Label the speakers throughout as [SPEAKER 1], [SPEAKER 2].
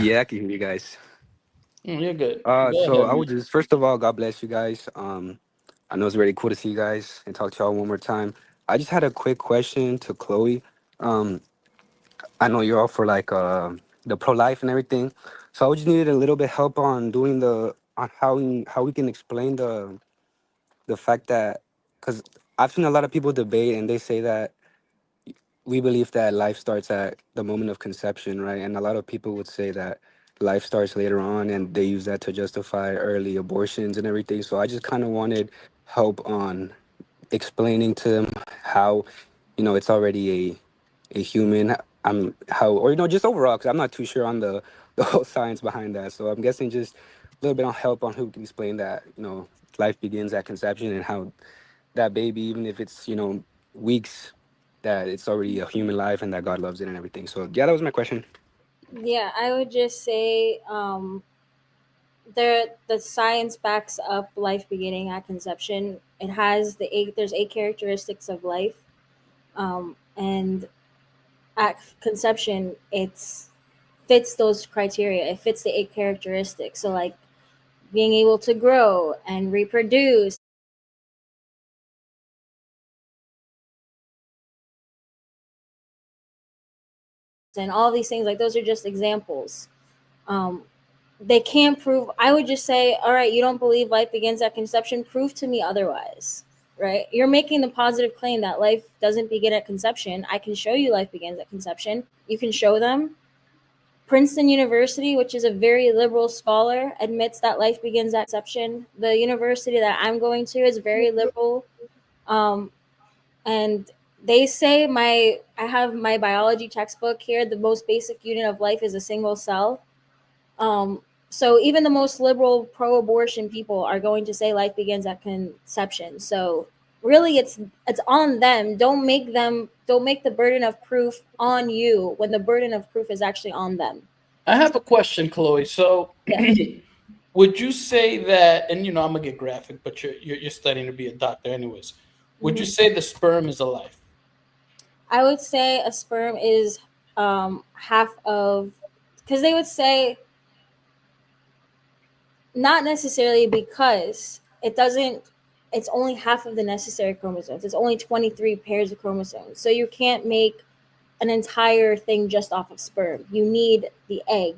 [SPEAKER 1] Yeah, I can hear you guys.
[SPEAKER 2] You're good. Go
[SPEAKER 1] So
[SPEAKER 2] ahead,
[SPEAKER 1] I
[SPEAKER 2] man.
[SPEAKER 1] would just first of all, God bless you guys. I know it's really cool to see you guys and talk to y'all one more time. I just had a quick question to Chloe. Um, I know you're all for like the pro life and everything, so I just needed a little bit help on doing the on how we can explain the fact that because I've seen a lot of people debate and they say that we believe that life starts at the moment of conception, right? And a lot of people would say that life starts later on, and they use that to justify early abortions and everything. So I just kind of wanted help on explaining to them how, it's already a human. How or just overall, because I'm not too sure on the the whole science behind that. So I'm guessing just a little bit on help on who can explain that life begins at conception and how that baby, even if it's weeks, that it's already a human life and that God loves it and everything. So yeah, that was my question.
[SPEAKER 3] Yeah, I would just say the science backs up life beginning at conception. It has there's 8 characteristics of life, and at conception it's fits those criteria. It fits the 8 characteristics. So like being able to grow and reproduce and all these things, like those are just examples. Um, they can't prove. I would just say, all right, you don't believe life begins at conception, prove to me otherwise. Right, you're making the positive claim that life doesn't begin at conception. I can show you life begins at conception. You can show them. Princeton University, which is a very liberal scholar, admits that life begins at conception. The university that I'm going to is very liberal, um, and they say I have my biology textbook here. The most basic unit of life is a single cell. Um, so even the most liberal pro-abortion people are going to say life begins at conception. So really, it's on them. Don't make the burden of proof on you when the burden of proof is actually on them.
[SPEAKER 2] I have a question, Chloe. So,
[SPEAKER 3] Yeah.
[SPEAKER 2] would you say that? And I'm gonna get graphic, but you're studying to be a doctor, anyways. Would you
[SPEAKER 3] Mhm.
[SPEAKER 2] say the sperm is alive?
[SPEAKER 3] I would say a sperm is half of, because they would say not necessarily, because it doesn't, it's only half of the necessary chromosomes. It's only 23 pairs of chromosomes. So you can't make an entire thing just off of sperm. You need the egg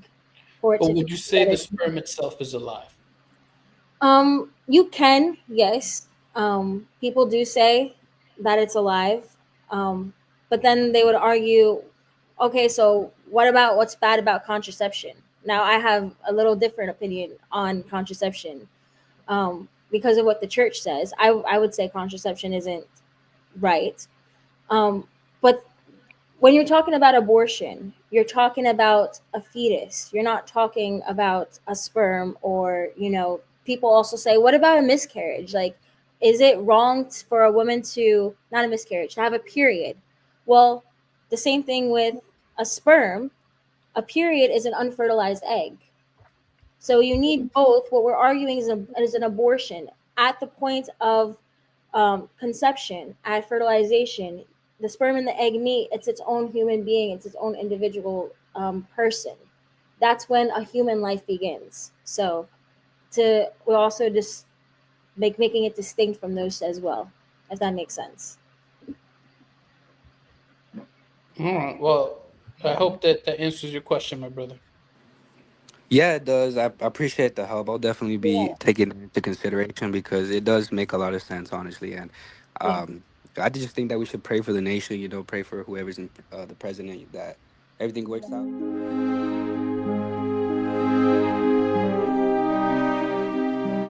[SPEAKER 3] for it
[SPEAKER 2] But
[SPEAKER 3] to come
[SPEAKER 2] would you say the
[SPEAKER 3] together.
[SPEAKER 2] sperm itself is alive?
[SPEAKER 3] You can, yes. People do say that it's alive. Um, but then they would argue, okay, so what about what's bad about contraception? Now I have a little different opinion on contraception, because of what the church says. I would say contraception isn't right. Um, but when you're talking about abortion, you're talking about a fetus. You're not talking about a sperm, or, people also say, what about a miscarriage? Like, is it wrong for a woman to, not a miscarriage, to have a period? Well, the same thing with a sperm. A period is an unfertilized egg. So you need both. What we're arguing is an abortion at the point of conception, at fertilization. The sperm and the egg meet. It's its own human being. It's its own individual person. That's when a human life begins. So we also just making it distinct from those as well, if that makes sense.
[SPEAKER 2] All right. Well, I hope that that answers your question, my brother.
[SPEAKER 1] Yeah, it does. I appreciate the help. I'll definitely be
[SPEAKER 3] Yeah,
[SPEAKER 1] taking it into consideration because it does make a lot of sense, honestly. And
[SPEAKER 3] yeah.
[SPEAKER 1] um, I just think that we should pray for the nation. Pray for whoever's in the president, that everything works out.